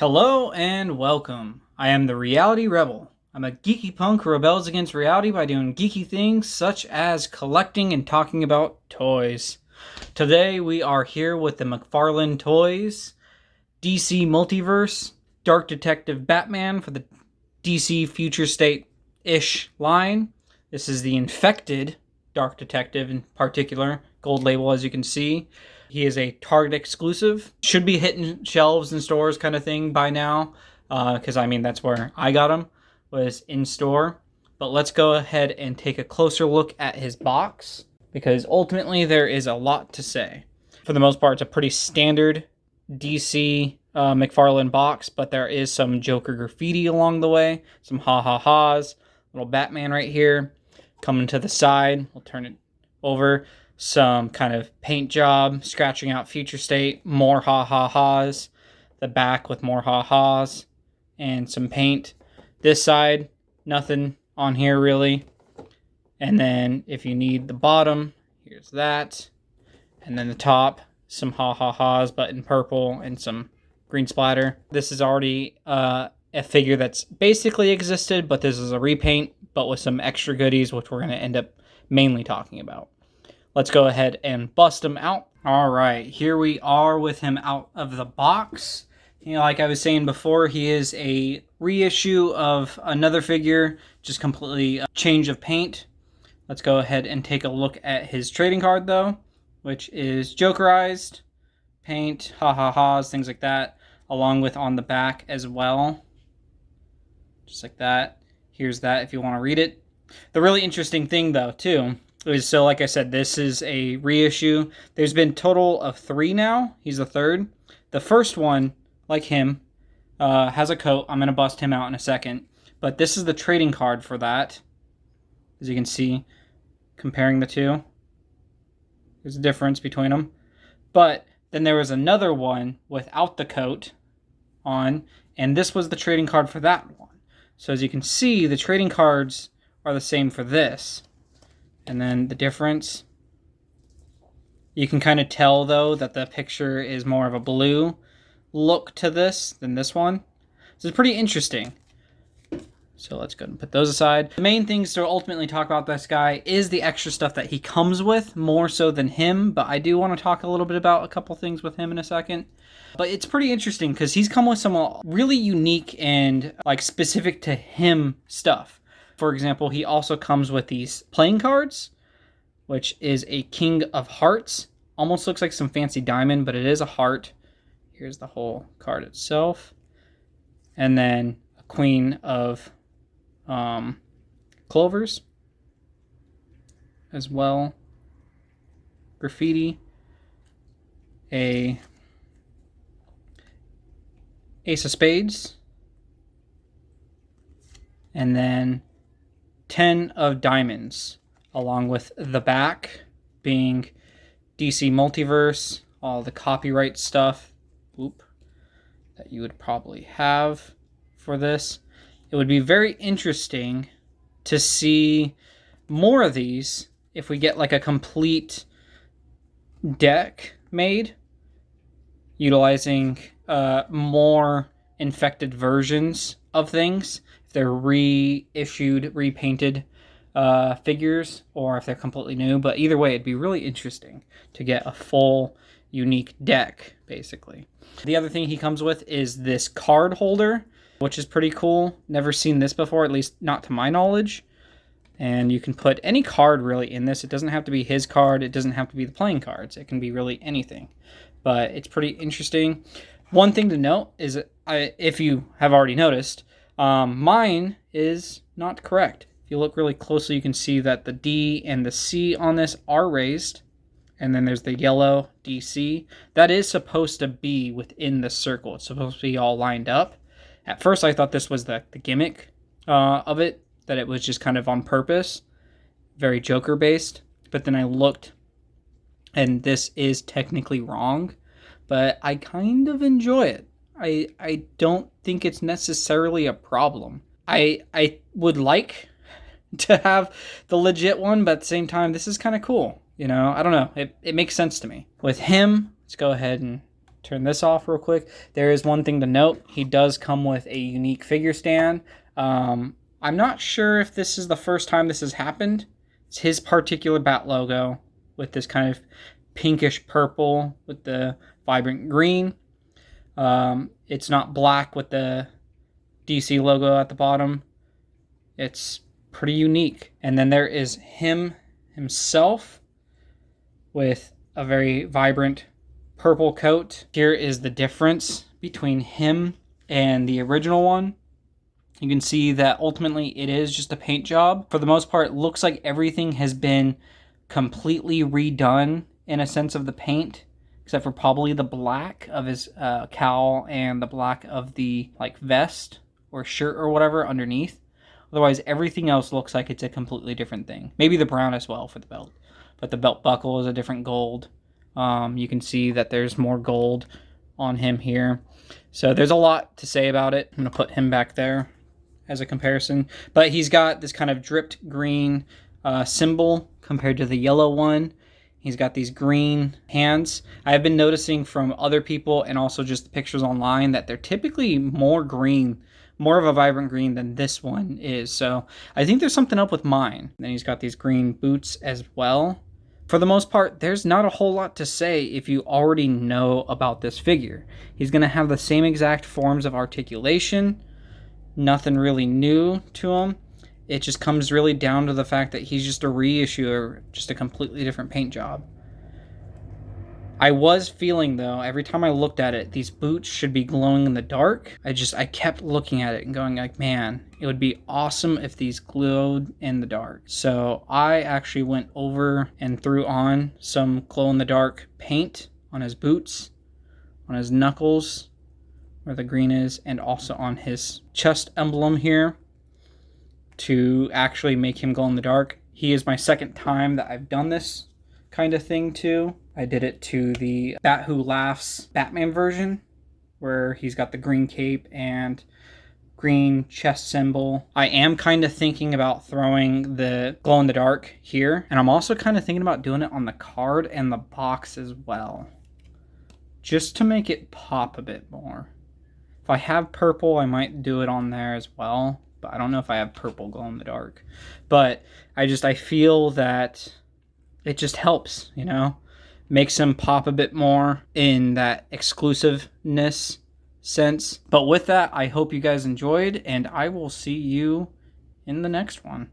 Hello and welcome. I am the Reality Rebel. I'm a geeky punk who rebels against reality by doing geeky things such as collecting and talking about toys. Today we are here with the Mcfarlane toys, DC Multiverse, Dark Detective Batman for the DC Future State-ish line. This is the Infected Dark Detective in particular, gold label as you can see. He is a Target exclusive. Should be hitting shelves and stores kind of thing by now. Because, that's where I got him, was in store. But let's go ahead and take a closer look at his box. Because ultimately there is a lot to say. For the most part, it's a pretty standard DC Mcfarlane box. But there is some Joker graffiti along the way. Some ha-ha-has. Little Batman right here. Coming to the side. We'll turn it over. Some kind of paint job, scratching out Future State, more ha-ha-has, the back with more ha-has, and some paint. This side, nothing on here really. And then if you need the bottom, here's that. And then the top, some ha-ha-has, but in purple and some green splatter. This is already a figure that's basically existed, but this is a repaint, but with some extra goodies, which we're going to end up mainly talking about. Let's go ahead and bust him out. All right, here we are with him out of the box. Like I was saying before, he is a reissue of another figure, just completely a change of paint. Let's go ahead and take a look at his trading card, though, which is Jokerized, paint, ha-ha-has, things like that, along with on the back as well. Just like that. Here's that if you want to read it. The really interesting thing, though, too, so like I said, this is a reissue. There's been total of 3 now. He's the third. The first one, like him, has a coat. I'm going to bust him out in a second. But this is the trading card for that. As you can see, comparing the two. There's a difference between them. But then there was another one without the coat on. And this was the trading card for that one. So as you can see, the trading cards are the same for this. And then the difference, you can kind of tell, though, that the picture is more of a blue look to this than this one. This is pretty interesting. So let's go and put those aside. The main things to ultimately talk about this guy is the extra stuff that he comes with, more so than him. But I do want to talk a little bit about a couple things with him in a second. But it's pretty interesting because he's come with some really unique and specific to him stuff. For example, he also comes with these playing cards, which is a King of Hearts. Almost looks like some fancy diamond, but it is a heart. Here's the whole card itself. And then a Queen of Clovers as well. Graffiti. A Ace of Spades. And then 10 of diamonds, along with the back being DC Multiverse, all the copyright stuff that you would probably have for this. It would be very interesting to see more of these if we get a complete deck made utilizing more infected versions of things. If they're reissued, repainted figures, or if they're completely new. But either way, it'd be really interesting to get a full, unique deck, basically. The other thing he comes with is this card holder, which is pretty cool. Never seen this before, at least not to my knowledge. And you can put any card really in this. It doesn't have to be his card. It doesn't have to be the playing cards. It can be really anything. But it's pretty interesting. One thing to note is, if you have already noticed, mine is not correct. If you look really closely, you can see that the D and the C on this are raised. And then there's the yellow DC. That is supposed to be within the circle. It's supposed to be all lined up. At first, I thought this was the gimmick of it, that it was just kind of on purpose. Very Joker-based. But then I looked, and this is technically wrong. But I kind of enjoy it. I don't think it's necessarily a problem. I would like to have the legit one, but at the same time, this is kind of cool. I don't know. It makes sense to me. With him, let's go ahead and turn this off real quick. There is one thing to note. He does come with a unique figure stand. I'm not sure if this is the first time this has happened. It's his particular bat logo with this kind of pinkish purple with the vibrant green. It's not black with the DC logo at the bottom. It's pretty unique. And then there is himself with a very vibrant purple coat. Here is the difference between him and the original one. You can see that ultimately it is just a paint job. For the most part, it looks like everything has been completely redone in a sense of the paint, except for probably the black of his cowl and the black of the like vest or shirt or whatever underneath. Otherwise, everything else looks like it's a completely different thing. Maybe the brown as well for the belt. But the belt buckle is a different gold. You can see that there's more gold on him here. So there's a lot to say about it. I'm going to put him back there as a comparison. But he's got this kind of dripped green symbol compared to the yellow one. He's got these green hands. I have been noticing from other people and also just the pictures online that they're typically more green, more of a vibrant green than this one is. So I think there's something up with mine. Then he's got these green boots as well. For the most part, there's not a whole lot to say if you already know about this figure. He's going to have the same exact forms of articulation. Nothing really new to him. It just comes really down to the fact that he's just a reissue or just a completely different paint job. I was feeling, though, every time I looked at it, these boots should be glowing in the dark. I kept looking at it and going like, man, it would be awesome if these glowed in the dark. So I actually went over and threw on some glow-in-the-dark paint on his boots, on his knuckles, where the green is, and also on his chest emblem here to actually make him glow in the dark. He is my second time that I've done this kind of thing too. I did it to the Bat Who Laughs Batman version, where he's got the green cape and green chest symbol. I am kind of thinking about throwing the glow in the dark here, and I'm also kind of thinking about doing it on the card and the box as well, just to make it pop a bit more. If I have purple, I might do it on there as well, but I don't know if I have purple glow in the dark. But I feel that it just helps, you know, makes them pop a bit more in that exclusiveness sense. But with that, I hope you guys enjoyed, and I will see you in the next one.